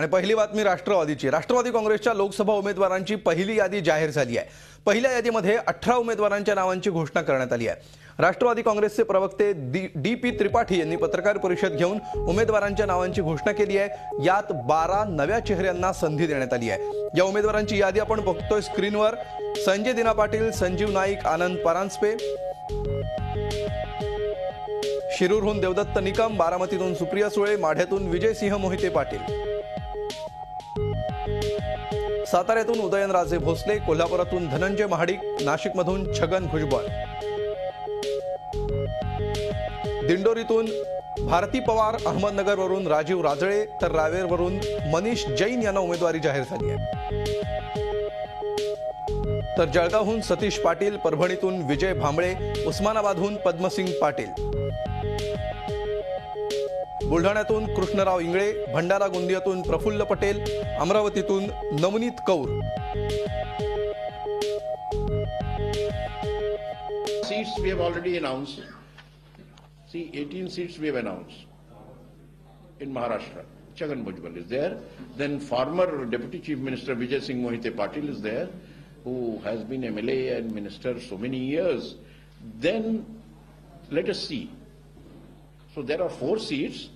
आणि पहिली बातमी राष्ट्रवादीची। राष्ट्रवादी काँग्रेसच्या लोकसभा उमेदवारांची पहिली यादी जाहीर झाली आहे। पहिल्या यादीमध्ये 18 उमेदवारांच्या नावांची घोषणा करण्यात आली आहे। राष्ट्रवादी काँग्रेसचे प्रवक्ते डी.पी. त्रिपाठी यांनी पत्रकार परिषद घेऊन उमेदवारांच्या नावांची घोषणा केली आहे। यात 12 नव्या चेहऱ्यांना संधी देण्यात आली आहे। या उमेदवारांची यादी आपण बघतोय स्क्रीनवर। संजय दिना पाटील, संजीव नाईक, आनंद परांजपे, शिरूरहून देवदत्त निकम, बारामतीतून सुप्रिया सुळे, माढ्यातून विजयसिंह मोहिते पाटील, साताऱ्यातून उदयनराजे भोसले, कोल्हापुरातून धनंजय महाडिक, नाशिकमधून छगन भुजबळ, दिंडोरीतून भारती पवार, अहमदनगरवरून राजीव राजळे तर रावेरवरून मनीष जैन यांना उमेदवारी जाहीर झाली आहे। तर जळगावहून सतीश पाटील, परभणीतून विजय Bhambale, उस्मानाबादहून Padmasingh Patil, बुलढाण्यातून Krishnarao Ingale, Bhandara गोंदियातून Praful Patel, अमरावतीतून Navneet Kaur. Seats we have already announced. See, 18 seats we have announced in Maharashtra. Chhagan Bhujbal is there. Then former Deputy Chief Minister Vijay Singh Mohite Patil is there, who has been MLA and minister so many years. Then let us see. So there are 4 seats.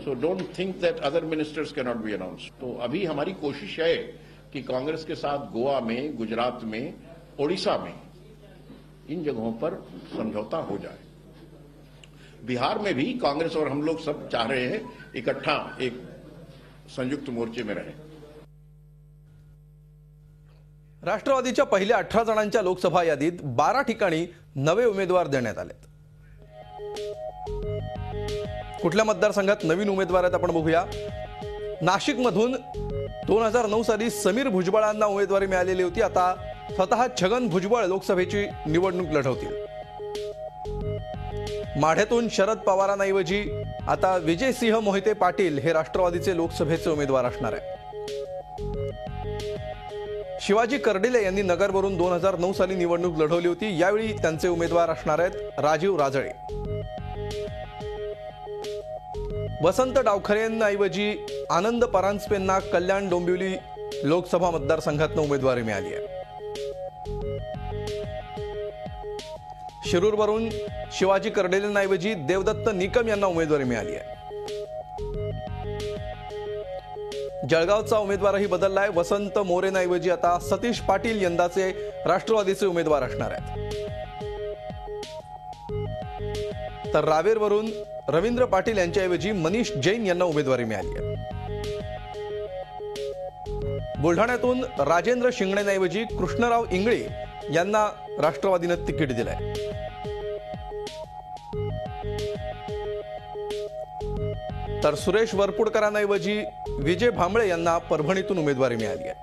So don't think that other ministers cannot be announced. तो अभी हमारी कोशिश है कि कांग्रेस के साथ गोवा में, गुजरात में, ओडिशा में इन जगहों पर समझौता हो जाए। बिहार में भी कांग्रेस और हम लोग सब चाह रहे हैं इकट्ठा एक संयुक्त मोर्चे में रहे। राष्ट्रवादीच्या पहिल्या 18 जणांच्या लोकसभा यादीत 12 ठिकाणी नवे उमेदवार देण्यात आलेत। कुठल्या मतदारसंघात नवीन उमेदवार आहेत आपण बघूया। नाशिकमधून 2009 साली समीर भुजबळांना उमेदवारी मिळालेली होती। आता स्वतः छगन भुजबळ लोकसभेची निवडणूक लढवतील। माढ्यातून शरद पवारांऐवजी आता विजयसिंह मोहिते पाटील हे राष्ट्रवादीचे लोकसभेचे उमेदवार असणार आहेत। शिवाजी कर्डिले यांनी नगरवरून 2009 साली निवडणूक लढवली होती। यावेळी त्यांचे उमेदवार असणार आहेत राजीव राजळे। वसंत डावखरेंऐवजी आनंद परांजपेंना कल्याण डोंबिवली लोकसभा मतदारसंघातून उमेदवारी मिळाली आहे। शिरूरवरून शिवाजी कर्डिलेंऐवजी देवदत्त निकम यांना उमेदवारी मिळाली आहे। जळगावचा उमेदवारही बदललाय। वसंत मोरेंऐवजी आता सतीश पाटील यंदाचे राष्ट्रवादीचे उमेदवार असणार आहेत। तर रावेरवरून रवींद्र पाटील यांच्याऐवजी मनीष जैन यांना उमेदवारी मिळाली आहे। बुलढाण्यातून राजेंद्र शिंगणेंऐवजी कृष्णराव इंगळे यांना राष्ट्रवादीने तिकीट दिलंय। तर सुरेश वरपुडकरांऐवजी विजय भांबळे यांना परभणीतून उमेदवारी मिळाली आहे।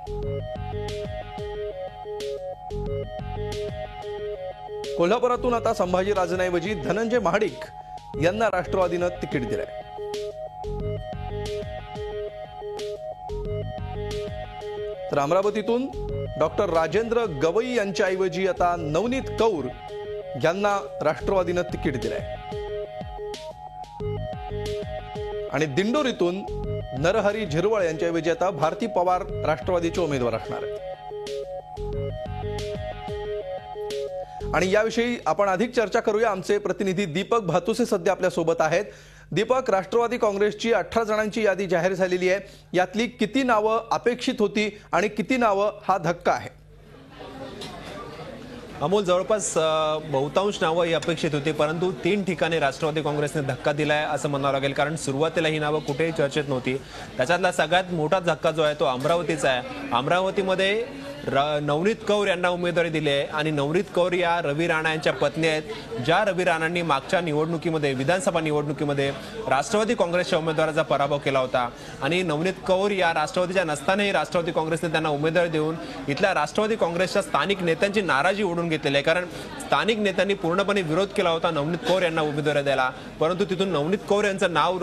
कोल्हापुरातून आता संभाजी राजेंऐवजी धनंजय महाडिक यांना राष्ट्रवादीने तिकीट दिलंय। तर अमरावतीतून डॉक्टर राजेंद्र गवई यांच्याऐवजी आता नवनीत कौर यांना राष्ट्रवादीने तिकीट दिलंय। आणि दिंडोरीतून नरहरी झिरवळ यांच्याऐवजी आता भारती पवार राष्ट्रवादीचे उमेदवार असणार आहेत। आणि याविषयी आपण अधिक चर्चा करूया। आमचे प्रतिनिधी दीपक भातुसे सध्या आपल्या सोबत आहेत। दीपक, राष्ट्रवादी काँग्रेसची 18 जणांची यादी जाहीर झालेली आहे। यातली किती नावं अपेक्षित होती आणि किती नावं हा धक्का आहे? अमोल, जवळपास बहुतांश नावं ही अपेक्षित होती, परंतु 3 ठिकाणी राष्ट्रवादी काँग्रेसने धक्का दिलाय असं म्हणावं लागेल। कारण सुरुवातीला ही नावं कुठेही चर्चेत नव्हती। त्याच्यातला सगळ्यात मोठा धक्का जो आहे तो अमरावतीचा आहे। अमरावतीमध्ये नवनीत कौर यांना उमेदवारी दिली आहे आणि नवनीत कौर या रवी राणा यांच्या पत्नी आहेत, ज्या रवी राणांनी मागच्या निवडणुकीमध्ये, विधानसभा निवडणुकीमध्ये राष्ट्रवादी काँग्रेसच्या उमेदवाराचा पराभव केला होता। आणि नवनीत कौर या राष्ट्रवादीच्या नसतानाही राष्ट्रवादी काँग्रेसने त्यांना उमेदवारी देऊन इथल्या राष्ट्रवादी काँग्रेसच्या स्थानिक नेत्यांची नाराजी ओढून घेतलेली आहे। कारण स्थानिक नेत्यांनी पूर्णपणे विरोध केला होता नवनीत कौर यांना उमेदवारी द्यायला, परंतु तिथून नवनीत कौर यांचं नाव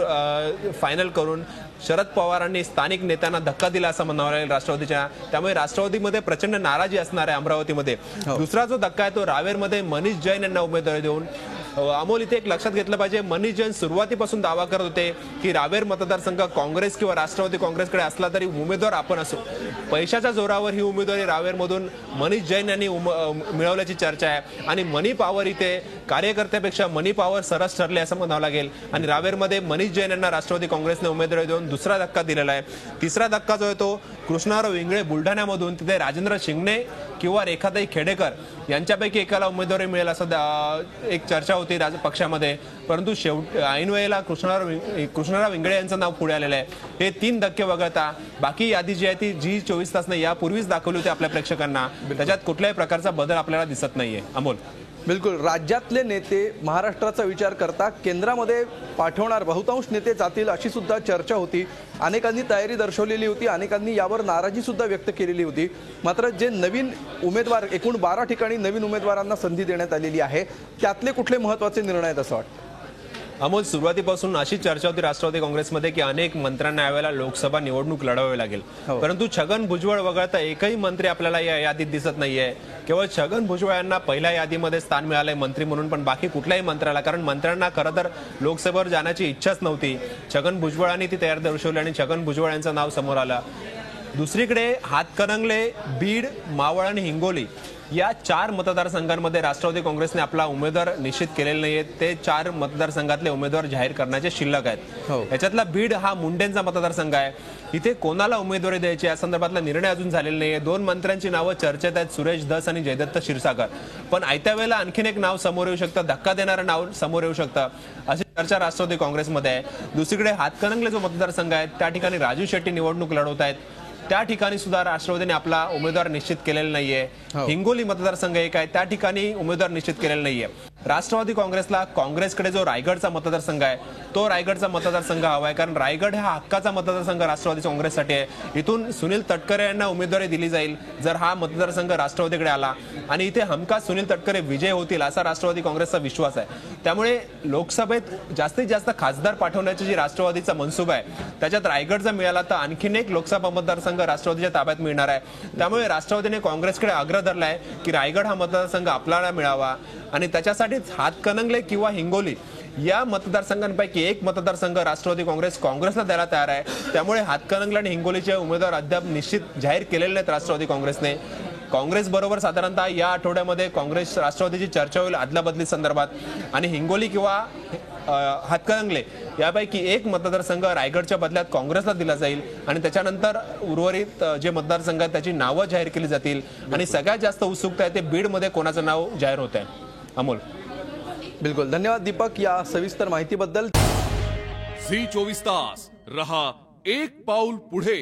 फायनल करून शरद पवारांनी स्थानिक नेत्यांना धक्का दिला असं म्हणावं लागेल राष्ट्रवादीच्या। त्यामुळे राष्ट्रवादीमध्ये प्रचंड नाराजी असणार आहे अमरावतीमध्ये। दुसरा जो धक्का आहे तो रावेरमध्ये मनीष जैन यांना उमेदवारी देऊन अमोल, इथे एक लक्षात घेतलं पाहिजे, मनीष जैन सुरुवातीपासून दावा करत होते की रावेर मतदारसंघ काँग्रेस किंवा राष्ट्रवादी काँग्रेसकडे असला तरी उमेदवार आपण असू. पैशाच्या जोरावर ही उमेदवारी रावेरमधून मनीष जैन यांनी मिळवल्याची चर्चा आहे आणि मनी पॉवर इथे कार्यकर्त्यापेक्षा मनी पॉवर सरस ठरले असं म्हणावं लागेल. आणि रावेरमध्ये मनीष जैन यांना राष्ट्रवादी काँग्रेसने उमेदवारी देऊन दुसरा धक्का दिलेला आहे. तिसरा धक्का जो आहे तो कृष्णाराव इंगळे बुलढाण्यामधून, तिथे राजेंद्र शिंगणे किंवा रेखाताई खेडेकर यांच्यापैकी एकाला उमेदवारी मिळेल असं एक चर्चा होती पक्षामध्ये. परंतु ऐन वेळेला कृष्णाराव इंगळे यांचं नाव पुढे आलेलं आहे. हे 3 धक्के वगळता बाकी यादी जी आहे ती G24 तासने यापूर्वीच दाखवली होती आपल्या प्रेक्षकांना. त्याच्यात कुठल्याही प्रकारचा बदल आपल्याला दिसत नाहीये. अमोल, बिलकुल, राज्यातले नेते महाराष्ट्राचा विचार करता केंद्रामध्ये पाठवणार बहुतांश नेते जातील अशी सुद्धा चर्चा होती. अनेकांनी तयारी दर्शवलेली होती, अनेकांनी यावर नाराजी सुद्धा व्यक्त केलेली होती. मात्र जे नवीन उमेदवार, एकूण 12 ठिकाणी नवीन उमेदवारांना संधी देण्यात आलेली आहे, त्यातले कुठले महत्त्वाचे निर्णय आहेत असं वाटतं? अमोल, सुरुवातीपासून अशी चर्चा होती राष्ट्रवादी काँग्रेसमध्ये की अनेक मंत्र्यांना यावेळेला लोकसभा निवडणूक लढवावी लागेल. परंतु छगन भुजबळ वगळता एकही मंत्री आपल्याला या यादीत दिसत नाहीये. केवळ छगन भुजबळ यांना पहिल्या यादीमध्ये स्थान मिळालंय मंत्री म्हणून, पण बाकी कुठल्याही मंत्र्याला, कारण मंत्र्यांना खरं तर लोकसभेवर जाण्याची इच्छाच नव्हती. छगन भुजबळांनी ती तयार दर्शवली आणि छगन भुजबळ यांचं नाव समोर आलं. दुसरीकडे हातकणंगले, बीड, मावळ आणि हिंगोली या 4 मतदारसंघांमध्ये राष्ट्रवादी काँग्रेसने आपला उमेदवार निश्चित केलेले नाहीये. ते 4 मतदारसंघातले उमेदवार जाहीर करण्याचे शिल्लक आहेत. याच्यातला बीड हा मुंडेंचा मतदारसंघ आहे. इथे कोणाला उमेदवारी द्यायची या संदर्भातला निर्णय अजून झालेला नाहीये. 2 मंत्र्यांची नावं चर्चेत आहेत, सुरेश धस आणि जयदत्त क्षीरसागर. पण आयत्या वेळेला आणखीन एक नाव समोर येऊ शकतं, धक्का देणारं नाव समोर येऊ शकतं, अशी चर्चा राष्ट्रवादी काँग्रेसमध्ये आहे. दुसरीकडे हातकणंगले जो मतदारसंघ आहे त्या ठिकाणी राजू शेट्टी निवडणूक लढवत आहेत. त्या ठिकाणी सुद्धा राष्ट्रवादीने आपला उमेदवार निश्चित केलेला नाहीये. हिंगोली मतदारसंघ एक आहे, त्या ठिकाणी उमेदवार निश्चित केलेला नाहीये. राष्ट्रवादी काँग्रेसला काँग्रेसकडे जो रायगडचा मतदारसंघ आहे तो रायगडचा मतदारसंघ हवा आहे, कारण रायगड हा हक्काचा मतदारसंघ राष्ट्रवादी काँग्रेससाठी आहे. इथून सुनील तटकरे यांना उमेदवारी दिली जाईल जर हा मतदारसंघ राष्ट्रवादीकडे आला, आणि इथे हमखास सुनील तटकरे विजय होतील असा राष्ट्रवादी काँग्रेसचा विश्वास आहे. त्यामुळे लोकसभेत जास्तीत जास्त खासदार पाठवण्याची जी राष्ट्रवादीचा मनसूबा आहे त्याच्यात रायगड जर मिळाला तर आणखीन एक लोकसभा मतदारसंघ राष्ट्रवादीच्या ताब्यात मिळणार आहे. त्यामुळे राष्ट्रवादीने काँग्रेसकडे आग्रह धरलाय की रायगड हा मतदारसंघ आपल्याला मिळावा, आणि त्याच्यासाठीच हातकणंगले किंवा हिंगोली या मतदारसंघांपैकी एक मतदारसंघ राष्ट्रवादी काँग्रेसला द्यायला तयार आहे. त्यामुळे हातकणंगले आणि हिंगोलीचे उमेदवार अद्याप निश्चित जाहीर केलेले नाहीत राष्ट्रवादी काँग्रेसने. काँग्रेस बरोबर साधारणतः या आठवड्यामध्ये काँग्रेस राष्ट्रवादीची चर्चा होईल आदलाबदली संदर्भात, आणि हिंगोली किंवा हातकणंगले यापैकी एक मतदारसंघ रायगडच्या बदल्यात काँग्रेसला दिला जाईल, आणि त्याच्यानंतर उर्वरित जे मतदारसंघ आहेत त्याची नावं जाहीर केली जातील. आणि सगळ्यात जास्त उत्सुकता आहे ते बीडमध्ये कोणाचं नाव जाहीर होत आहे. अमोल, बिलकुल, धन्यवाद दीपक या सविस्तर माहितीबद्दल. झी 24 तास रहा एक पाऊल पुढे.